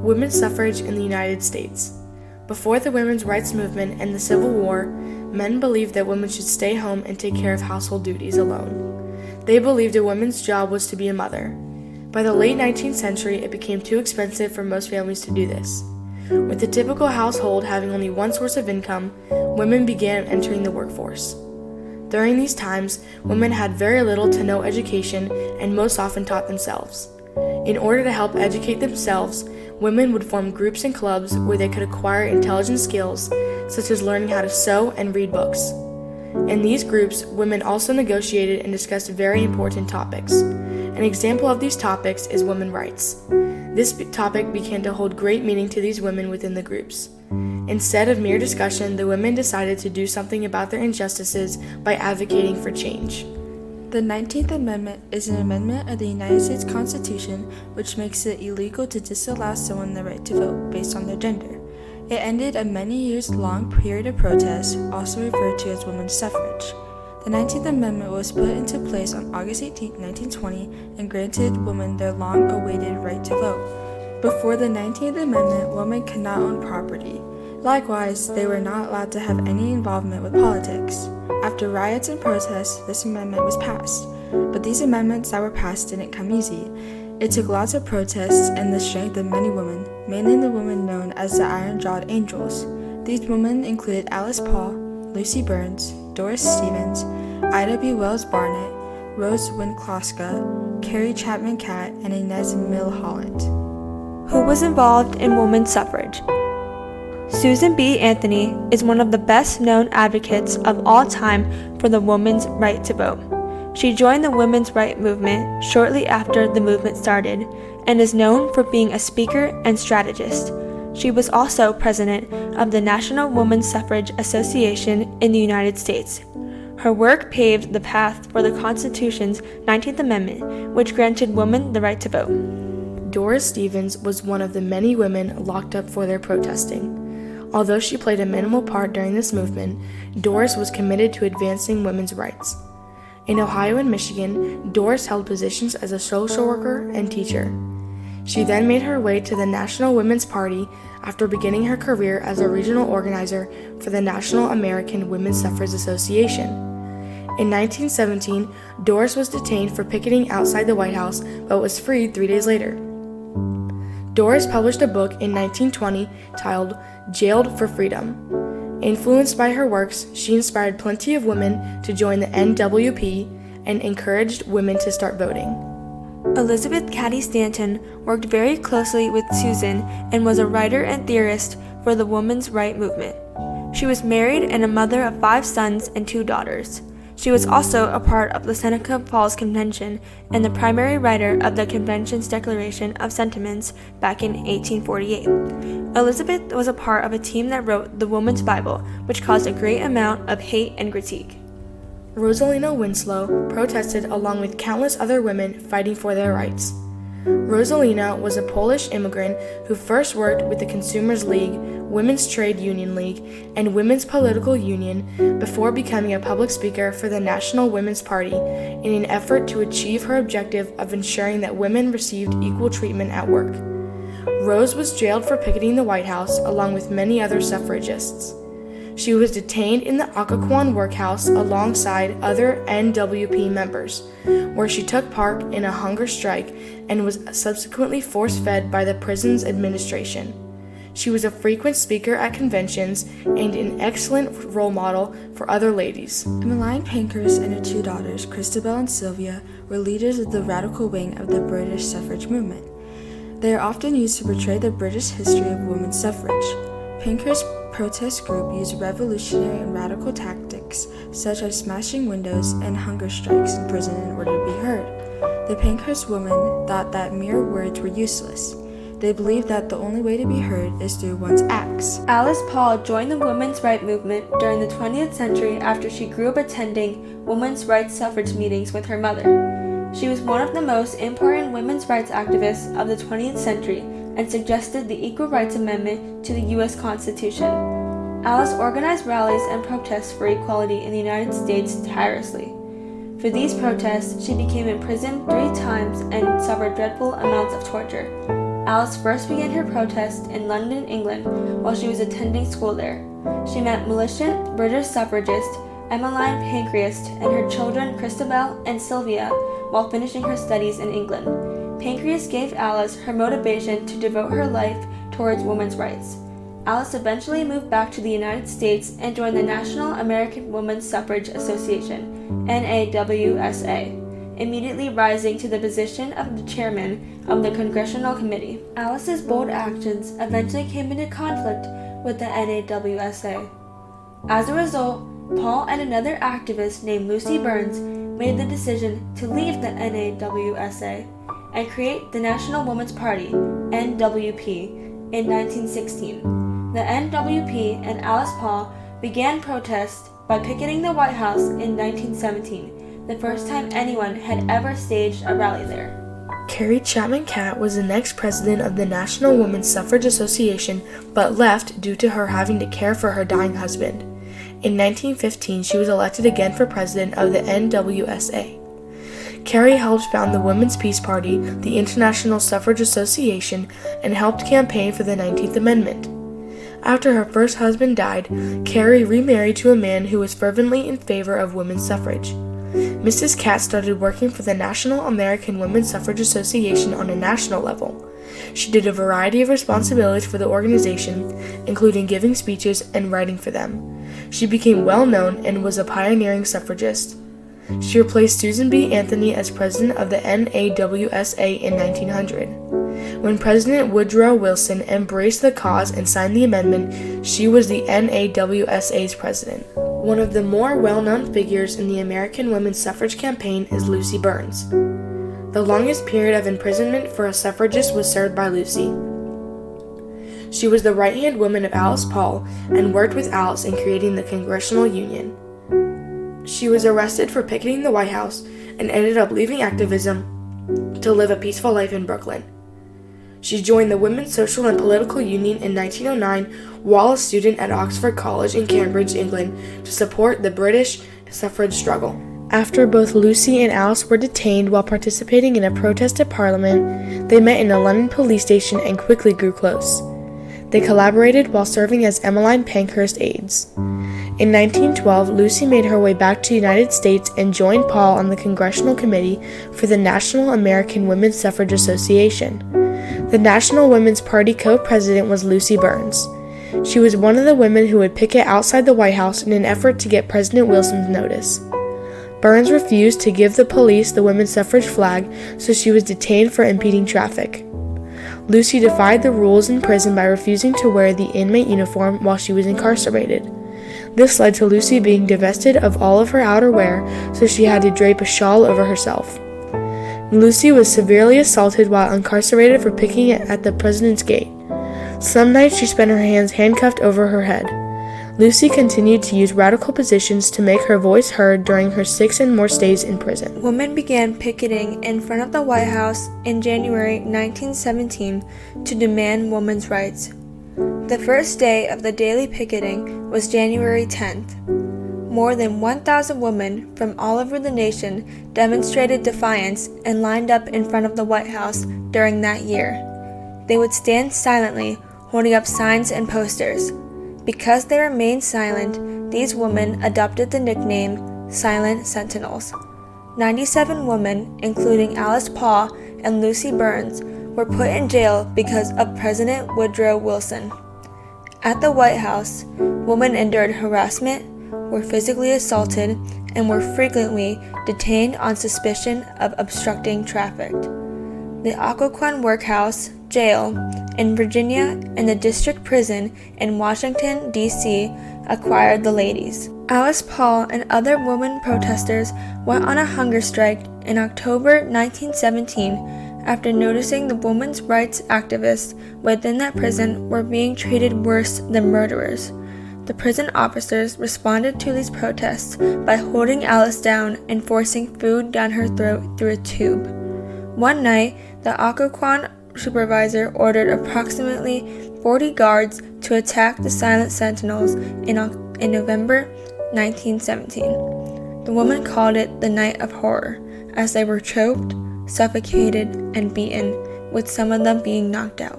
women's suffrage in the United States. Before the women's rights movement and the Civil War, men believed that women should stay home and take care of household duties alone. They believed a woman's job was to be a mother. By the late 19th century, it became too expensive for most families to do this. With the typical household having only one source of income, women began entering the workforce. During these times, women had very little to no education and most often taught themselves. In order to help educate themselves, women would form groups and clubs where they could acquire intelligent skills, such as learning how to sew and read books. In these groups, women also negotiated and discussed very important topics. An example of these topics is women's rights. This topic began to hold great meaning to these women within the groups. Instead of mere discussion, the women decided to do something about their injustices by advocating for change. The 19th Amendment is an amendment of the United States Constitution which makes it illegal to disallow someone the right to vote based on their gender. It ended a many years long period of protest, also referred to as women's suffrage. The 19th Amendment was put into place on August 18, 1920, and granted women their long-awaited right to vote. Before the 19th Amendment, women could not own property. Likewise, they were not allowed to have any involvement with politics. After riots and protests, this amendment was passed. But these amendments that were passed didn't come easy. It took lots of protests and the strength of many women, mainly the women known as the Iron-Jawed Angels. These women included Alice Paul, Lucy Burns, Doris Stevens, Ida B. Wells Barnett, Rose Winklowska, Carrie Chapman Catt, and Inez Milholland. Who was involved in women's suffrage? Susan B. Anthony is one of the best-known advocates of all time for the women's right to vote. She joined the women's rights movement shortly after the movement started and is known for being a speaker and strategist. She was also president of the National Women's Suffrage Association in the United States. Her work paved the path for the Constitution's 19th Amendment, which granted women the right to vote. Doris Stevens was one of the many women locked up for their protesting. Although she played a minimal part during this movement, Doris was committed to advancing women's rights. In Ohio and Michigan, Doris held positions as a social worker and teacher. She then made her way to the National Women's Party after beginning her career as a regional organizer for the National American Women's Suffrage Association. In 1917, Doris was detained for picketing outside the White House but was freed 3 days later. Doris published a book in 1920 titled Jailed for Freedom. Influenced by her works, she inspired plenty of women to join the NWP and encouraged women to start voting. Elizabeth Cady Stanton worked very closely with Susan and was a writer and theorist for the women's rights movement. She was married and a mother of 5 sons and 2 daughters. She was also a part of the Seneca Falls Convention and the primary writer of the convention's Declaration of Sentiments back in 1848. Elizabeth was a part of a team that wrote the Woman's Bible, which caused a great amount of hate and critique. Rosalina Winslow protested along with countless other women fighting for their rights. Rosalina was a Polish immigrant who first worked with the Consumers League, Women's Trade Union League, and Women's Political Union before becoming a public speaker for the National Women's Party in an effort to achieve her objective of ensuring that women received equal treatment at work. Rose was jailed for picketing the White House along with many other suffragists. She was detained in the Occoquan workhouse alongside other NWP members, where she took part in a hunger strike and was subsequently force-fed by the prison's administration. She was a frequent speaker at conventions and an excellent role model for other ladies. Emmeline Pankhurst and her 2 daughters, Christabel and Sylvia, were leaders of the radical wing of the British suffrage movement. They are often used to portray the British history of women's suffrage. Pankhurst's protest group used revolutionary and radical tactics, such as smashing windows and hunger strikes in prison in order to be heard. The Pankhurst women thought that mere words were useless. They believed that the only way to be heard is through one's acts. Alice Paul joined the women's rights movement during the 20th century after she grew up attending women's rights suffrage meetings with her mother. She was one of the most important women's rights activists of the 20th century and suggested the Equal Rights Amendment to the U.S. Constitution. Alice organized rallies and protests for equality in the United States tirelessly. For these protests, she became imprisoned 3 times and suffered dreadful amounts of torture. Alice first began her protest in London, England, while she was attending school there. She met militant British suffragist Emmeline Pankhurst and her children Christabel and Sylvia while finishing her studies in England. Pankhurst gave Alice her motivation to devote her life towards women's rights. Alice eventually moved back to the United States and joined the National American Women's Suffrage Association, NAWSA, immediately rising to the position of the chairman of the Congressional Committee. Alice's bold actions eventually came into conflict with the NAWSA. As a result, Paul and another activist named Lucy Burns made the decision to leave the NAWSA and create the National Woman's Party, NWP, in 1916. The NWP and Alice Paul began protests by picketing the White House in 1917, the first time anyone had ever staged a rally there. Carrie Chapman Catt was the next president of the National Women's Suffrage Association, but left due to her having to care for her dying husband. In 1915, she was elected again for president of the NWSA. Carrie helped found the Women's Peace Party, the International Suffrage Association, and helped campaign for the 19th Amendment. After her first husband died, Carrie remarried to a man who was fervently in favor of women's suffrage. Mrs. Catt started working for the National American Women's Suffrage Association on a national level. She did a variety of responsibilities for the organization, including giving speeches and writing for them. She became well known and was a pioneering suffragist. She replaced Susan B. Anthony as president of the NAWSA in 1900. When President Woodrow Wilson embraced the cause and signed the amendment, she was the NAWSA's president. One of the more well-known figures in the American women's suffrage campaign is Lucy Burns. The longest period of imprisonment for a suffragist was served by Lucy. She was the right-hand woman of Alice Paul and worked with Alice in creating the Congressional Union. She was arrested for picketing the White House and ended up leaving activism to live a peaceful life in Brooklyn. She joined the Women's Social and Political Union in 1909 while a student at Oxford College in Cambridge, England, to support the British suffrage struggle. After both Lucy and Alice were detained while participating in a protest at Parliament, they met in a London police station and quickly grew close. They collaborated while serving as Emmeline Pankhurst aides. In 1912, Lucy made her way back to the United States and joined Paul on the Congressional Committee for the National American Women's Suffrage Association. The National Women's Party co-president was Lucy Burns. She was one of the women who would picket outside the White House in an effort to get President Wilson's notice. Burns refused to give the police the women's suffrage flag, so she was detained for impeding traffic. Lucy defied the rules in prison by refusing to wear the inmate uniform while she was incarcerated. This led to Lucy being divested of all of her outerwear, so she had to drape a shawl over herself. Lucy was severely assaulted while incarcerated for picking at the president's gate. Some nights she spent her hands handcuffed over her head. Lucy continued to use radical positions to make her voice heard during her 6 and more stays in prison. Women began picketing in front of the White House in January 1917 to demand women's rights. The first day of the daily picketing was January 10th. More than 1,000 women from all over the nation demonstrated defiance and lined up in front of the White House during that year. They would stand silently, holding up signs and posters. Because they remained silent, these women adopted the nickname Silent Sentinels. 97 women, including Alice Paul and Lucy Burns, were put in jail because of President Woodrow Wilson. At the White House, women endured harassment, were physically assaulted, and were frequently detained on suspicion of obstructing traffic. The Occoquan Workhouse, jail, in Virginia and the district prison in Washington, D.C. acquired the ladies. Alice Paul and other women protesters went on a hunger strike in October 1917 after noticing the women's rights activists within that prison were being treated worse than murderers. The prison officers responded to these protests by holding Alice down and forcing food down her throat through a tube. One night, the Occoquan supervisor ordered approximately 40 guards to attack the Silent Sentinels in November 1917. The women called it the Night of Horror, as they were choked, suffocated, and beaten, with some of them being knocked out.